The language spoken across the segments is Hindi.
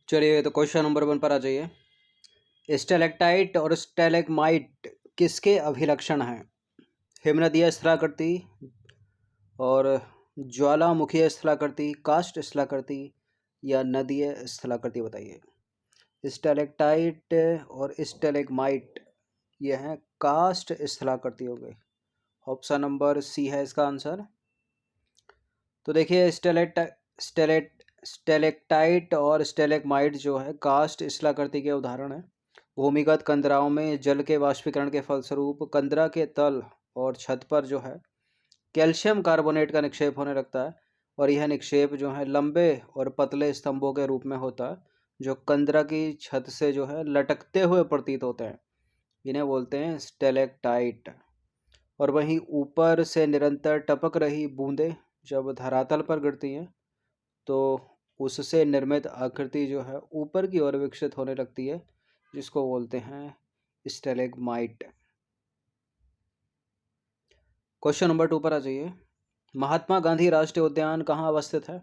चलिए तो क्वेश्चन नंबर 1 पर आ जाइए। स्टेलेक्टाइट और स्टेलेग्माइट किसके अभिलक्षण हैं? हिमनदीय स्थलाकृति और ज्वालामुखीय स्थलाकृति, कास्ट स्थलाकृति या नदीय स्थलाकृति, बताइए। स्टेलेक्टाइट और स्टेलेग्माइट ये हैं कास्ट स्थलाकृति हो गए। ऑप्शन नंबर सी है इसका आंसर। तो देखिए स्टेलेक्टाइट और स्टेलेग्माइट जो है कास्ट स्थलाकृति के उदाहरण हैं। भूमिगत कंदराओं में जल के वाष्पीकरण के फलस्वरूप कंदरा के तल और छत पर जो है कैल्शियम कार्बोनेट का निक्षेप होने लगता है और यह निक्षेप जो है लंबे और पतले स्तंभों के रूप में होता है जो कंदरा की छत से जो है लटकते हुए प्रतीत होते हैं। इन्हें बोलते हैं स्टेलेक्टाइट। और वहीं ऊपर से निरंतर टपक रही बूंदें जब धरातल पर गिरती हैं तो उससे निर्मित आकृति जो है ऊपर की ओर विकसित होने लगती है जिसको बोलते हैं स्टेलेग्माइट। क्वेश्चन नंबर 2 पर आ जाइए। महात्मा गांधी राष्ट्रीय उद्यान कहाँ अवस्थित है?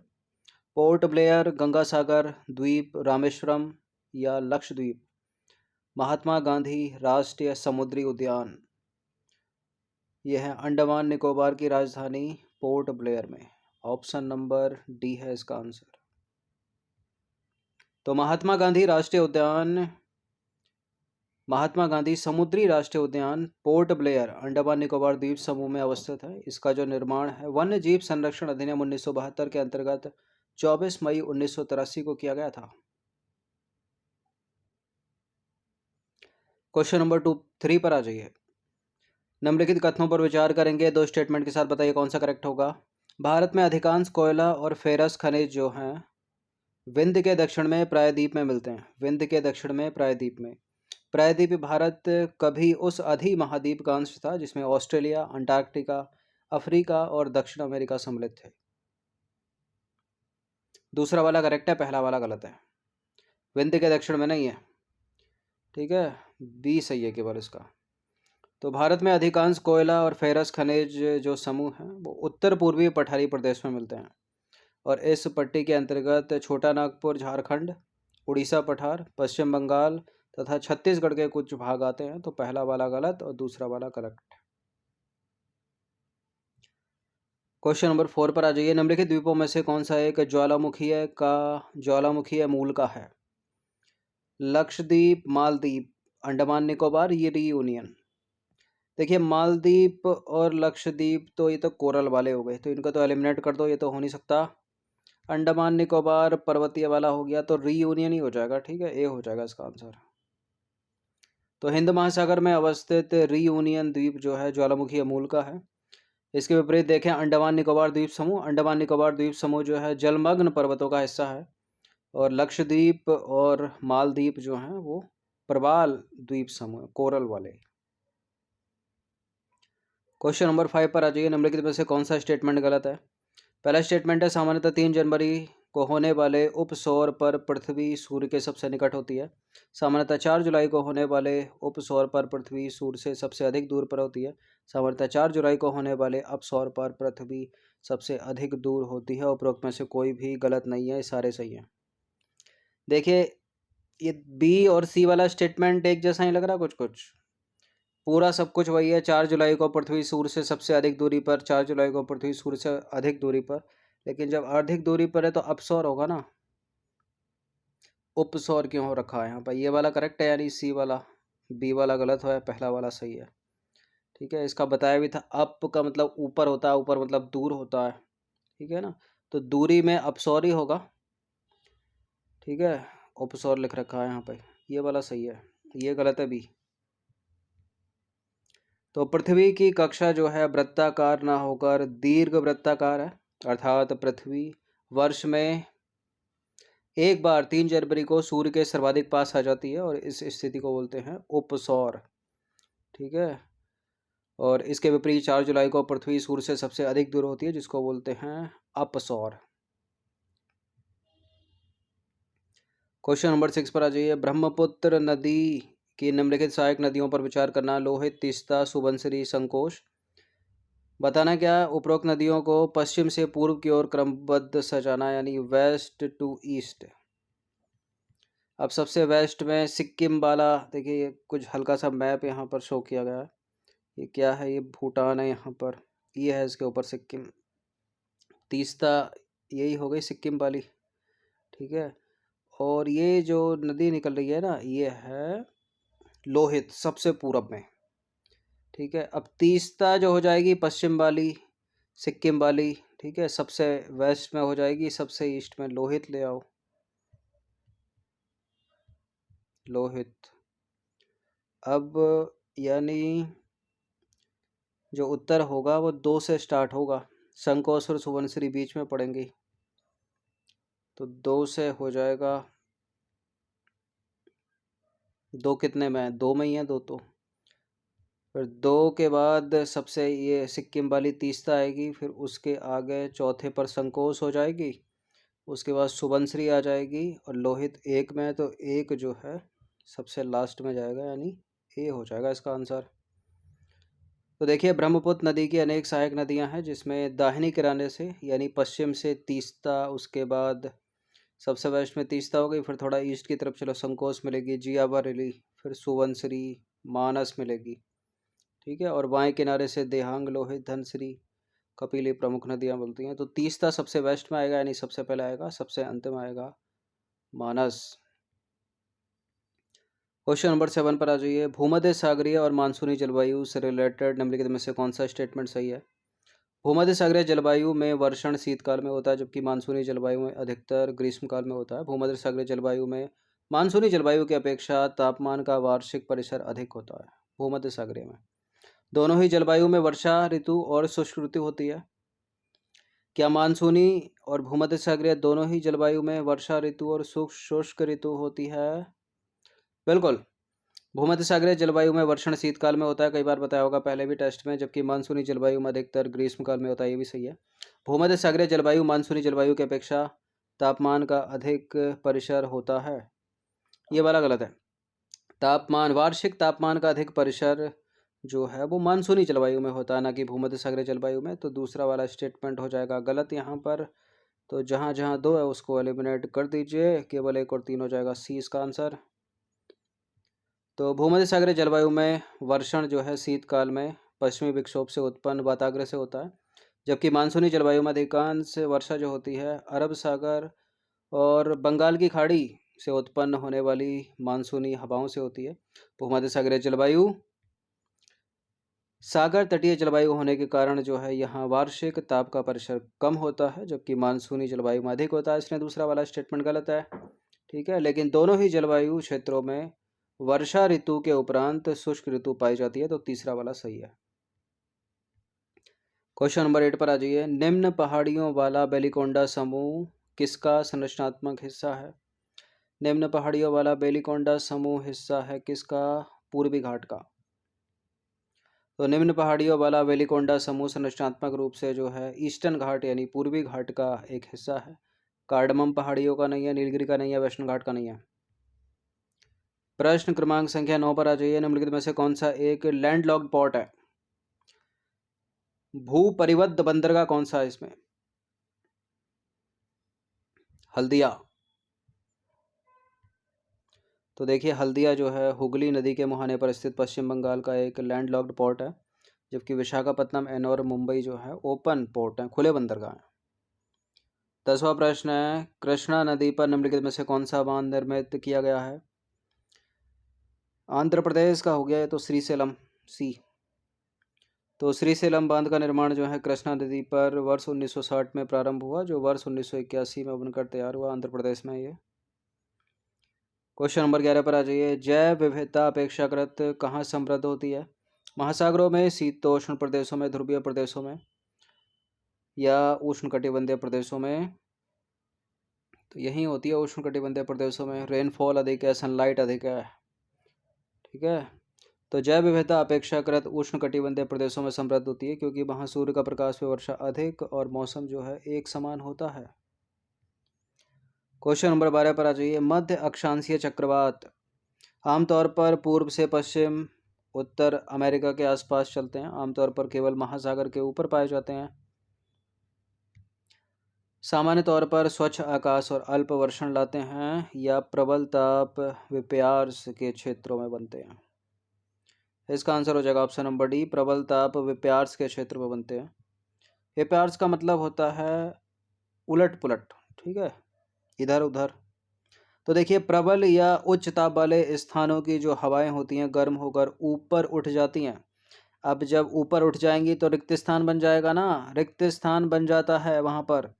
पोर्ट ब्लेयर, गंगासागर द्वीप, रामेश्वरम या लक्षद्वीप? महात्मा गांधी राष्ट्रीय समुद्री उद्यान यह है अंडमान निकोबार की राजधानी पोर्ट ब्लेयर में। ऑप्शन नंबर डी है इसका आंसर। तो महात्मा गांधी समुद्री राष्ट्रीय उद्यान पोर्ट ब्लेयर अंडमान निकोबार द्वीप समूह में अवस्थित है। इसका जो निर्माण है वन्य जीव संरक्षण अधिनियम 1972 के अंतर्गत 24 मई 1983 को किया गया था। क्वेश्चन नंबर 3 पर आ जाइए। निम्नलिखित कथनों पर विचार करेंगे, दो स्टेटमेंट के साथ बताइए कौन सा करेक्ट होगा। भारत में अधिकांश कोयला और फेरस खनिज जो हैं विंध्य के दक्षिण में प्रायद्वीप में मिलते हैं। विंध्य के दक्षिण में प्रायद्वीप में। प्रायद्वीप भारत कभी उस अधि महाद्वीप का अंश था जिसमें ऑस्ट्रेलिया, अंटार्कटिका, अफ्रीका और दक्षिण अमेरिका सम्मिलित थे। दूसरा वाला करेक्ट है, पहला वाला गलत है। विंध्य के दक्षिण में नहीं है, ठीक है, बी सही है केवल इसका। तो भारत में अधिकांश कोयला और फेरस खनिज जो समूह हैं वो उत्तर पूर्वी पठारी प्रदेश में मिलते हैं और इस पट्टी के अंतर्गत छोटा नागपुर झारखंड, उड़ीसा पठार, पश्चिम बंगाल तथा छत्तीसगढ़ के कुछ भाग आते हैं। तो पहला वाला गलत और दूसरा वाला करेक्ट। क्वेश्चन नंबर 4 पर आ जाइए। निम्नलिखित द्वीपों में से कौन सा एक ज्वालामुखीय मूल का है? लक्षद्वीप, मालदीप, अंडमान निकोबार, ये रियूनियन। देखिए मालदीप और लक्षद्वीप तो ये तो कोरल वाले हो गए, तो इनको तो एलिमिनेट कर दो, ये तो हो नहीं सकता। अंडमान निकोबार पर्वतीय वाला हो गया, तो रीयूनियन ही हो जाएगा, ठीक है, ए हो जाएगा इसका आंसर। तो हिंद महासागर में अवस्थित रीयूनियन द्वीप जो है ज्वालामुखी मूल का है। इसके विपरीत देखें अंडमान निकोबार द्वीप समूह। अंडमान निकोबार द्वीप समूह जो है जलमग्न पर्वतों का हिस्सा है और लक्षद्वीप और मालदीप जो हैं वो प्रवाल द्वीप समूह, कोरल वाले। क्वेश्चन नंबर 5 पर आ जाइए। निम्नलिखित में से कौन सा स्टेटमेंट गलत है? पहला स्टेटमेंट है सामान्यतः 3 जनवरी को होने वाले उपसौर पर पृथ्वी सूर्य के सबसे निकट होती है। सामान्यतः 4 जुलाई को होने वाले उपसौर पर पृथ्वी सूर्य से सबसे अधिक दूर पर होती है। सामान्यतः 4 जुलाई को होने वाले अपसौर पर पृथ्वी सबसे अधिक दूर होती है। उपरोक्त में से कोई भी गलत नहीं है, सारे सही हैं। देखिए ये बी और सी वाला स्टेटमेंट एक जैसा ही लग रहा, कुछ कुछ पूरा सब कुछ वही है। 4 जुलाई को पृथ्वी सूर्य से सबसे अधिक दूरी पर, 4 जुलाई को पृथ्वी सूर्य से अधिक दूरी पर, लेकिन जब अधिक दूरी पर है तो अपसौर होगा ना, उपसौर क्यों हो रखा है यहाँ पर? ये वाला करेक्ट है, यानी सी वाला, बी वाला गलत है, पहला वाला सही है, ठीक है। इसका बताया भी था, अप का मतलब ऊपर होता है, ऊपर मतलब दूर होता है, ठीक है ना, तो दूरी में अपसौर ही होगा, ठीक है। उपसौर लिख रखा है यहाँ पे, ये वाला सही है, ये गलत है बी। तो पृथ्वी की कक्षा जो है वृत्ताकार ना होकर दीर्घ वृत्ताकार है, अर्थात पृथ्वी वर्ष में एक बार 3 जनवरी को सूर्य के सर्वाधिक पास आ जाती है और इस स्थिति को बोलते हैं उपसौर, ठीक है। और इसके विपरीत 4 जुलाई को पृथ्वी सूर्य से सबसे अधिक दूर होती है जिसको बोलते हैं अपसौर। क्वेश्चन नंबर 6 पर आ जाइए। ब्रह्मपुत्र नदी की निम्नलिखित सहायक नदियों पर विचार करना। लोहित, तीस्ता, सुबनसिरी, संकोश। बताना क्या, उपरोक्त नदियों को पश्चिम से पूर्व की ओर क्रमबद्ध सजाना, यानी वेस्ट टू ईस्ट। अब सबसे वेस्ट में सिक्किम वाला देखिए, ये कुछ हल्का सा मैप यहाँ पर शो किया गया है। ये क्या है? ये भूटान है यहाँ पर, ये है इसके ऊपर सिक्किम। तीस्ता यही हो गई सिक्किम वाली, ठीक है। और ये जो नदी निकल रही है ना, ये है लोहित, सबसे पूरब में, ठीक है। अब तीस्ता जो हो जाएगी पश्चिम वाली, सिक्किम वाली, ठीक है, सबसे वेस्ट में हो जाएगी, सबसे ईस्ट में लोहित ले आओ, लोहित। अब यानी जो उत्तर होगा वो 2 से स्टार्ट होगा, संकोच और सुबनसिरी बीच में पड़ेंगी, तो 2 से हो जाएगा। 2 कितने में है? 2 में ही है 2 तो। फिर 2 के बाद सबसे ये सिक्किम वाली तीस्ता आएगी, फिर उसके आगे चौथे पर संकोच हो जाएगी, उसके बाद सुबनसिरी आ जाएगी, और लोहित 1 में है, तो 1 जो है सबसे लास्ट में जाएगा, यानी ए हो जाएगा इसका आंसर। तो देखिए, ब्रह्मपुत्र नदी की अनेक सहायक नदियां हैं, जिसमें दाहिनी किनारे से यानी पश्चिम से तीस्ता, उसके बाद सबसे वेस्ट में तीस्ता हो गई, फिर थोड़ा ईस्ट की तरफ चलो, संकोच मिलेगी, जियावारेली, फिर सुबनसिरी, मानस मिलेगी, ठीक है। और बाएं किनारे से देहांग, लोहित, धनसिरी, कपिली प्रमुख नदियां बोलती हैं। तो तीस्ता सबसे वेस्ट में आएगा, यानी सबसे पहले आएगा, सबसे अंत में आएगा मानस। क्वेश्चन नंबर 7 पर आ जाइए। भूमध्य सागरीय और मानसूनी जलवायु से रिलेटेड निम्नलिखित में से कौन सा स्टेटमेंट सही है? भूमध्य सागरीय जलवायु में वर्षण शीतकाल में होता है, जबकि मानसूनी जलवायु में अधिकतर ग्रीष्मकाल में होता है। भूमध्य सागरीय जलवायु में मानसूनी जलवायु की अपेक्षा तापमान का वार्षिक परिसर अधिक होता है। भूमध्य सागरीय में दोनों ही जलवायु में वर्षा ऋतु और शुष्क ऋतु होती है। क्या मानसूनी और भूमध्य सागरीय दोनों ही जलवायु में वर्षा ऋतु और शुष्क ऋतु होती है? बिल्कुल। भूमध्य सागरीय जलवायु में वर्षण शीतकाल में होता है, कई बार बताया होगा पहले भी टेस्ट में, जबकि मानसूनी जलवायु में अधिकतर ग्रीष्मकाल में होता है, ये भी सही है। भूमध्य सागरीय जलवायु मानसूनी जलवायु की अपेक्षा तापमान का अधिक परिसर होता है, ये वाला गलत है। तापमान, वार्षिक तापमान का अधिक परिसर जो है वो मानसूनी जलवायु में होता है, ना कि भूमध्य सागरीय जलवायु में। तो दूसरा वाला स्टेटमेंट हो जाएगा गलत यहाँ पर। तो जहाँ जहाँ 2 है उसको एलिमिनेट कर दीजिए, केवल 1 और 3 हो जाएगा सी इसका आंसर। तो भूमध्य सागरीय जलवायु में वर्षण जो है शीतकाल में पश्चिमी विक्षोभ से उत्पन्न वाताग्र से होता है, जबकि मानसूनी जलवायु में अधिकांश वर्षा जो होती है अरब सागर और बंगाल की खाड़ी से उत्पन्न होने वाली मानसूनी हवाओं से होती है। भूमध्य सागरीय जलवायु सागर तटीय जलवायु होने के कारण जो है यहाँ वार्षिक ताप का परिसर कम होता है, जबकि मानसूनी जलवायु में अधिक होता है, इसलिए दूसरा वाला स्टेटमेंट गलत है, ठीक है। लेकिन दोनों ही जलवायु क्षेत्रों में वर्षा ऋतु के उपरांत शुष्क ऋतु पाई जाती है, तो तीसरा वाला सही है। क्वेश्चन नंबर 8 पर आ जाइए। निम्न पहाड़ियों वाला बेलिकोंडा समूह किसका संरचनात्मक हिस्सा है? निम्न पहाड़ियों वाला बेलिकोंडा समूह हिस्सा है किसका? पूर्वी घाट का। तो निम्न पहाड़ियों वाला वेलिकोंडा समूह संरचनात्मक रूप से जो है ईस्टर्न घाट यानी पूर्वी घाट का एक हिस्सा है। कार्डमम पहाड़ियों का नहीं है, नीलगिरी का नहीं है, वैष्णो घाट का नहीं है। प्रश्न क्रमांक संख्या 9 पर आ जाइए। निम्नलिखित में से कौन सा एक लैंडलॉक्ड पोर्ट है? भू परिबद्ध बंदरगाह कौन सा है इसमें? हल्दिया। तो देखिए, हल्दिया जो है हुगली नदी के मुहाने पर स्थित पश्चिम बंगाल का एक लैंडलॉक्ड पोर्ट है, जबकि विशाखापत्तनम, एनोर, मुंबई जो है ओपन पोर्ट है, खुले बंदरगाह है। 10वां प्रश्न है, कृष्णा नदी पर निम्नलिखित में से कौन सा बांध निर्मित किया गया है? आंध्र प्रदेश का हो गया है, तो श्रीशैलम, सी। तो श्रीशैलम बांध का निर्माण जो है कृष्णा नदी पर वर्ष 1960 में प्रारंभ हुआ, जो वर्ष 1981 में बनकर तैयार हुआ, आंध्र प्रदेश में ये। क्वेश्चन नंबर 11 पर आ जाइए। जैव विविधता अपेक्षाकृत कहाँ समृद्ध होती है? महासागरों में, शीतोष्ण प्रदेशों में, ध्रुवीय प्रदेशों में, या उष्णकटिबंधीय प्रदेशों में? तो यही होती है उष्णकटिबंधीय प्रदेशों में। रेनफॉल अधिक है, सनलाइट अधिक है, ठीक है। तो जैव विविधता अपेक्षाकृत उष्णकटिबंधीय प्रदेशों में समृद्ध होती है, क्योंकि वहाँ सूर्य का प्रकाश व वर्षा अधिक और मौसम जो है एक समान होता है। क्वेश्चन नंबर 12 पर आ जाइए। मध्य अक्षांशीय चक्रवात आमतौर पर पूर्व से पश्चिम, उत्तर अमेरिका के आसपास चलते हैं, आमतौर पर केवल महासागर के ऊपर पाए जाते हैं। सामान्य तौर पर स्वच्छ आकाश और अल्प वर्षण लाते हैं या प्रबल ताप विपर्यास के क्षेत्रों में बनते हैं। इसका आंसर हो जाएगा ऑप्शन नंबर डी, प्रबल ताप विपर्यास के क्षेत्र में बनते हैं। विपर्यास का मतलब होता है उलट पुलट, ठीक है, इधर उधर। तो देखिए, प्रबल या उच्च ताप वाले स्थानों की जो हवाएं होती हैं गर्म होकर ऊपर उठ जाती हैं। अब जब ऊपर उठ जाएंगी तो रिक्त स्थान बन जाएगा ना, रिक्त स्थान बन जाता है वहाँ पर,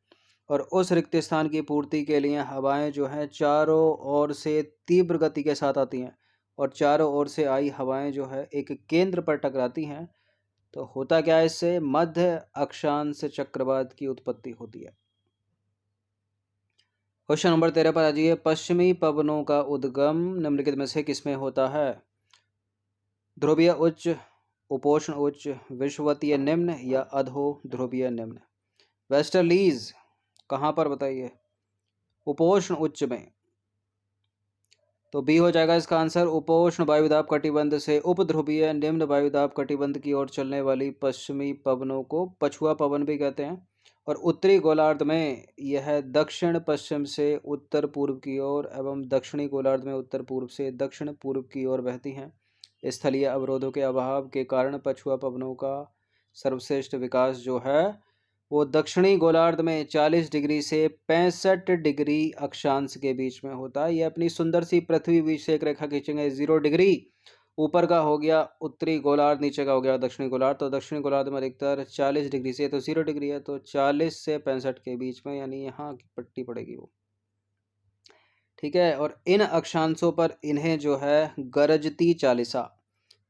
और उस रिक्त स्थान की पूर्ति के लिए हवाएं जो हैं चारों ओर से तीव्र गति के साथ आती हैं, और चारों ओर से आई हवाएं जो है एक केंद्र पर टकराती हैं। तो होता क्या है, इससे मध्य अक्षांश चक्रवात की उत्पत्ति होती है। क्वेश्चन नंबर 13 पर आ जाइए। पश्चिमी पवनों का उद्गम निम्नलिखित में से किसमें होता है? ध्रुवीय उच्च, उपोष्ण उच्च, विषुवतीय निम्न या अधो ध्रुवीय निम्न। वेस्टर्लीज कहाँ पर बताइए? उपोष्ण उच्च में। तो बी हो जाएगा इसका आंसर। उपोष्ण वायुदाब कटिबंध से उपध्रुवीय निम्न वायुदाब कटिबंध की ओर चलने वाली पश्चिमी पवनों को पछुआ पवन भी कहते हैं, और उत्तरी गोलार्ध में यह दक्षिण पश्चिम से उत्तर पूर्व की ओर एवं दक्षिणी गोलार्ध में उत्तर पूर्व से दक्षिण पूर्व की ओर बहती हैं। स्थलीय अवरोधों के अभाव के कारण पछुआ पवनों का सर्वश्रेष्ठ विकास जो है वो दक्षिणी गोलार्ध में 40 डिग्री से 65 डिग्री अक्षांश के बीच में होता है। ये अपनी सुंदर सी पृथ्वी बीच से एक रेखा खींचेंगे, 0 डिग्री ऊपर का हो गया उत्तरी गोलार्ध, नीचे का हो गया दक्षिणी गोलार्ध। तो दक्षिणी गोलार्ध में अधिकतर 40 डिग्री से, तो 0 डिग्री है, तो 40 से 65 के बीच में, यानी यहाँ की पट्टी पड़ेगी वो, ठीक है। और इन अक्षांशों पर इन्हें जो है गरजती चालीसा,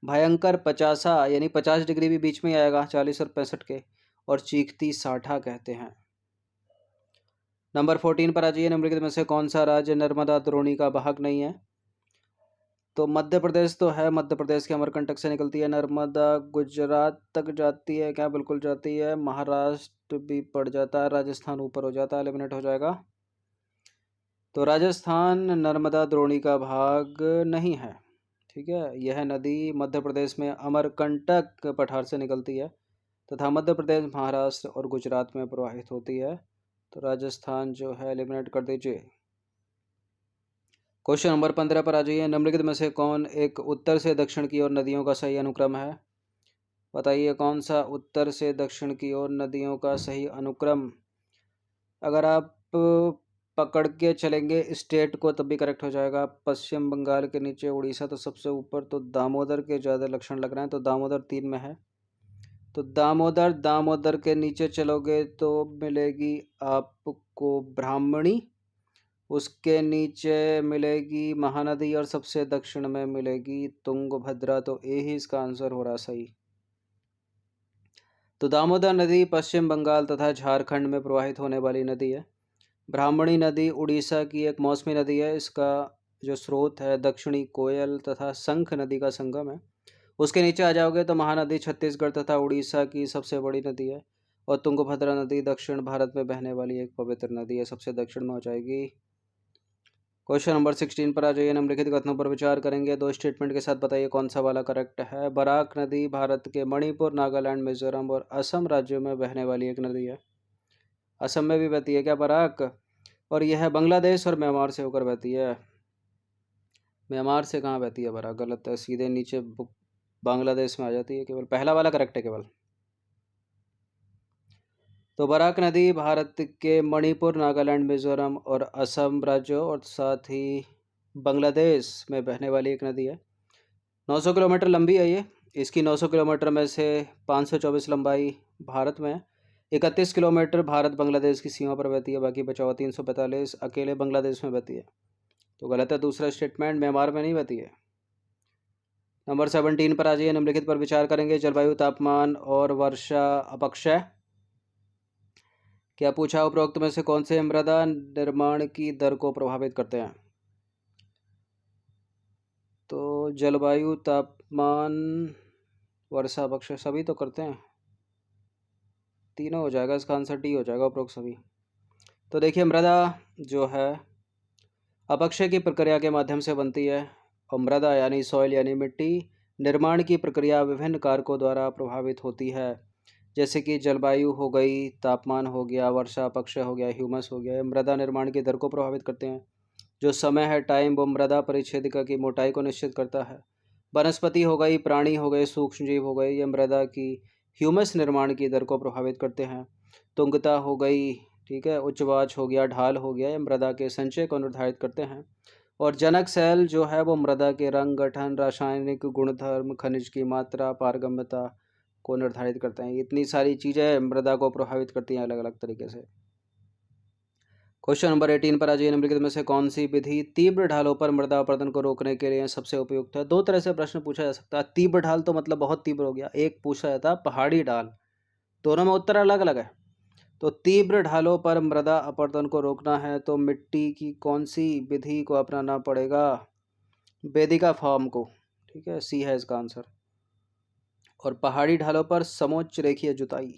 भयंकर पचासा, यानी 50 डिग्री भी बीच में ही आएगा 40 और 65 के, और चीखती साठा कहते हैं। नंबर 14 पर आ जाइए। निम्नलिखित में से कौन सा राज्य नर्मदा द्रोणी का भाग नहीं है? तो मध्य प्रदेश तो है, मध्य प्रदेश के अमरकंटक से निकलती है नर्मदा। गुजरात तक जाती है क्या? बिल्कुल जाती है। महाराष्ट्र भी पड़ जाता है, राजस्थान ऊपर हो जाता है, एलिमिनेट हो जाएगा। तो राजस्थान नर्मदा द्रोणी का भाग नहीं है, ठीक है। यह नदी मध्य प्रदेश में अमरकंटक पठार से निकलती है तथा मध्य प्रदेश, महाराष्ट्र और गुजरात में प्रवाहित होती है। तो राजस्थान जो है एलिमिनेट कर दीजिए। क्वेश्चन नंबर 15 पर आ जाइए। निम्नलिखित में से कौन एक उत्तर से दक्षिण की ओर नदियों का सही अनुक्रम है? बताइए कौन सा उत्तर से दक्षिण की ओर नदियों का सही अनुक्रम? अगर आप पकड़ के चलेंगे स्टेट को तब भी करेक्ट हो जाएगा। पश्चिम बंगाल के नीचे उड़ीसा तो सबसे ऊपर, तो दामोदर के ज़्यादा लक्षण लग रहे हैं, तो दामोदर 3 में है। तो दामोदर के नीचे चलोगे तो मिलेगी आपको ब्राह्मणी, उसके नीचे मिलेगी महानदी, और सबसे दक्षिण में मिलेगी तुंगभद्रा। तो ए ही इसका आंसर हो रहा सही। तो दामोदर नदी पश्चिम बंगाल तथा झारखंड में प्रवाहित होने वाली नदी है। ब्राह्मणी नदी उड़ीसा की एक मौसमी नदी है। इसका जो स्रोत है दक्षिणी कोयल तथा शंख नदी का संगम है। उसके नीचे आ जाओगे तो महानदी छत्तीसगढ़ तथा उड़ीसा की सबसे बड़ी नदी है, और तुंगभद्रा नदी दक्षिण भारत में बहने वाली एक पवित्र नदी है, सबसे दक्षिण में हो जाएगी। क्वेश्चन नंबर 16 पर आ जाइए। निम्नलिखित कथनों पर विचार करेंगे, दो स्टेटमेंट के साथ बताइए कौन सा वाला करेक्ट है। बराक नदी भारत के मणिपुर, नागालैंड, मिजोरम और असम राज्यों में बहने वाली एक नदी है। असम में भी बहती है क्या बराक? और यह बांग्लादेश और म्यांमार से होकर बहती है। म्यांमार से कहाँ बहती है बराक? गलत है, सीधे नीचे बांग्लादेश में आ जाती है। केवल पहला वाला करेक्ट है केवल। तो बराक नदी भारत के मणिपुर, नागालैंड, मिजोरम और असम राज्यों और साथ ही बांग्लादेश में बहने वाली एक नदी है। 900 किलोमीटर लंबी है ये। इसकी 900 किलोमीटर में से 524 लंबाई भारत में, 31 किलोमीटर भारत बांग्लादेश की सीमा पर बहती है, बाकी बचा हुआ 345 अकेले बांग्लादेश में बहती है। तो गलत है दूसरा स्टेटमेंट, म्यांमार में नहीं बहती है। नंबर 17 पर आ जाइए। निम्नलिखित पर विचार करेंगे, जलवायु, तापमान और वर्षा अपक्षय। क्या पूछा? उपरोक्त में से कौन से मृदा निर्माण की दर को प्रभावित करते हैं? तो जलवायु, तापमान, वर्षा अपक्षय सभी तो करते हैं, तीनों हो जाएगा। इसका आंसर डी हो जाएगा, उपरोक्त सभी। तो देखिए, मृदा जो है अपक्षय की प्रक्रिया के माध्यम से बनती है, और मृदा यानी सॉइल यानी मिट्टी निर्माण की प्रक्रिया विभिन्न कारकों द्वारा प्रभावित होती है, जैसे कि जलवायु हो गई, तापमान हो गया, वर्षा पक्ष हो गया, ह्यूमस हो गया। ये मृदा निर्माण की दर को प्रभावित करते हैं। जो समय है, टाइम, वो मृदा परिच्छेदिका की मोटाई को निश्चित करता है। वनस्पति हो गई, प्राणी हो गए, सूक्ष्म जीव हो गए, ये मृदा की ह्यूमस निर्माण की दर को प्रभावित करते हैं। तुंगता हो गई, ठीक है, उच्चवाच हो गया, ढाल हो गया, ये मृदा के संचय को निर्धारित करते हैं। और जनक सेल जो है वो मृदा के रंग, गठन, रासायनिक गुणधर्म, खनिज की मात्रा, पारगम्यता को निर्धारित करते हैं। इतनी सारी चीज़ें मृदा को प्रभावित करती हैं अलग अलग तरीके से। क्वेश्चन नंबर 18 पर आ जाइए। निम्नलिखित में से कौन सी विधि तीव्र ढालों पर मृदा अपरदन को रोकने के लिए सबसे उपयुक्त है? दो तरह से प्रश्न पूछा जा सकता है। तीव्र ढाल तो मतलब बहुत तीव्र हो गया, एक पूछा जाता है पहाड़ी ढाल, दोनों में उत्तर अलग अलग है। तो तीव्र ढालों पर मृदा अपरदन को रोकना है तो मिट्टी की कौन सी विधि को अपनाना पड़ेगा? वेदिका फॉर्म को, ठीक है, सी है इसका आंसर। और पहाड़ी ढालों पर समोच्च रेखीय जुताई।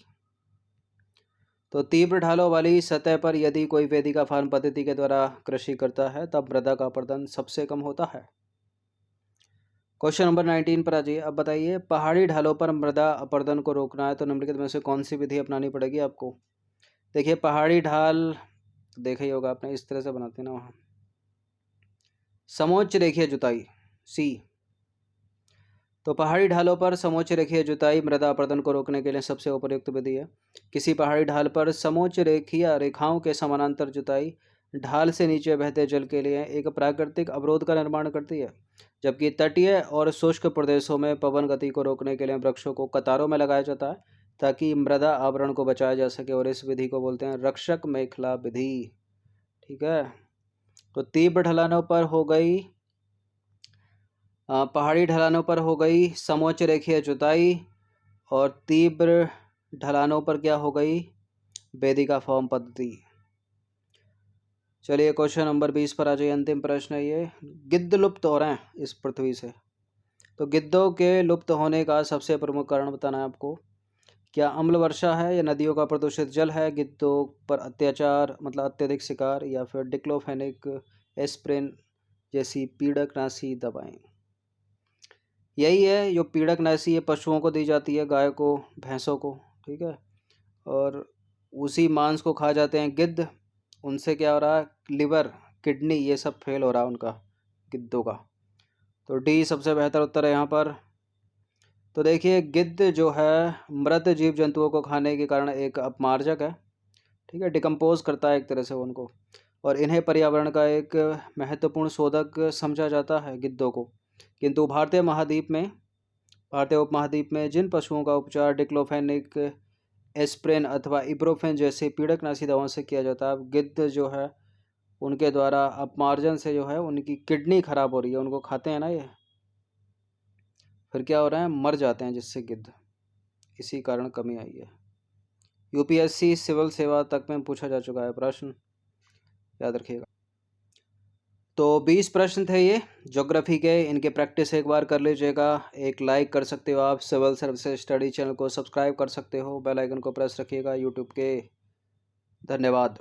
तो तीव्र ढालों वाली सतह पर यदि कोई वेदिका फार्म पद्धति के द्वारा कृषि करता है तब मृदा का अपरदन सबसे कम होता है। क्वेश्चन नंबर 19 पर आ जाइए। अब बताइए, पहाड़ी ढालों पर मृदा अपरदन को रोकना है तो निम्नलिखित में से कौन सी विधि अपनानी पड़ेगी आपको? देखिए, पहाड़ी ढाल देखा ही होगा आपने, इस तरह से बनाते हैं ना वहाँ, समोच्च रेखीय जुताई, सी। तो पहाड़ी ढालों पर समोच्च रेखीय जुताई मृदा अपरदन को रोकने के लिए सबसे उपयुक्त विधि है। किसी पहाड़ी ढाल पर समोच्च रेखीय रेखाओं के समानांतर जुताई ढाल से नीचे बहते जल के लिए एक प्राकृतिक अवरोध का निर्माण करती है, जबकि तटीय और शुष्क प्रदेशों में पवन गति को रोकने के लिए वृक्षों को कतारों में लगाया जाता है ताकि मृदा आवरण को बचाया जा सके, और इस विधि को बोलते हैं रक्षक मेखला विधि। ठीक है, तो तीव्र ढलानों पर हो गई, पहाड़ी ढलानों पर हो गई समोच्च रेखीय जुताई, और तीव्र ढलानों पर क्या हो गई? वेदिका फॉर्म पद्धति। चलिए क्वेश्चन नंबर 20 पर आ जाइए। अंतिम प्रश्न है ये, गिद्ध लुप्त हो रहे हैं इस पृथ्वी से, तो गिद्धों के लुप्त होने का सबसे प्रमुख कारण बताना है आपको। क्या अम्ल वर्षा है, या नदियों का प्रदूषित जल है, गिद्धों पर अत्याचार मतलब अत्यधिक शिकार, या फिर डिक्लोफेनिक एस्प्रिन जैसी पीड़कनाशी दवाएं? यही है, जो पीड़कनाशी ये पशुओं को दी जाती है, गाय को, भैंसों को, ठीक है, और उसी मांस को खा जाते हैं गिद्ध। उनसे क्या हो रहा है? लिवर, किडनी, ये सब फेल हो रहा है उनका, गिद्धों का। तो डी सबसे बेहतर उत्तर है यहाँ पर। तो देखिए, गिद्ध जो है मृत जीव जंतुओं को खाने के कारण एक अपमार्जक है, ठीक है, डिकम्पोज करता है एक तरह से उनको, और इन्हें पर्यावरण का एक महत्वपूर्ण शोधक समझा जाता है गिद्धों को। किंतु भारतीय उपमहाद्वीप में जिन पशुओं का उपचार डिक्लोफेनिक एस्प्रिन अथवा इब्रोफेन जैसे पीड़कनाशी दवाओं से किया जाता है, गिद्ध जो है उनके द्वारा अपमार्जन से जो है उनकी किडनी खराब हो रही है। उनको खाते हैं ना ये, फिर क्या हो रहा है? मर जाते हैं जिससे गिद्ध, इसी कारण कमी आई है। यूपीएससी सिविल सेवा तक में पूछा जा चुका है प्रश्न, याद रखिएगा। तो 20 प्रश्न थे ये ज्योग्राफी के, इनके प्रैक्टिस एक बार कर लीजिएगा। एक लाइक कर सकते हो आप, सिविल सर्विसेज स्टडी चैनल को सब्सक्राइब कर सकते हो, बेल आइकन को प्रेस रखिएगा यूट्यूब के। धन्यवाद।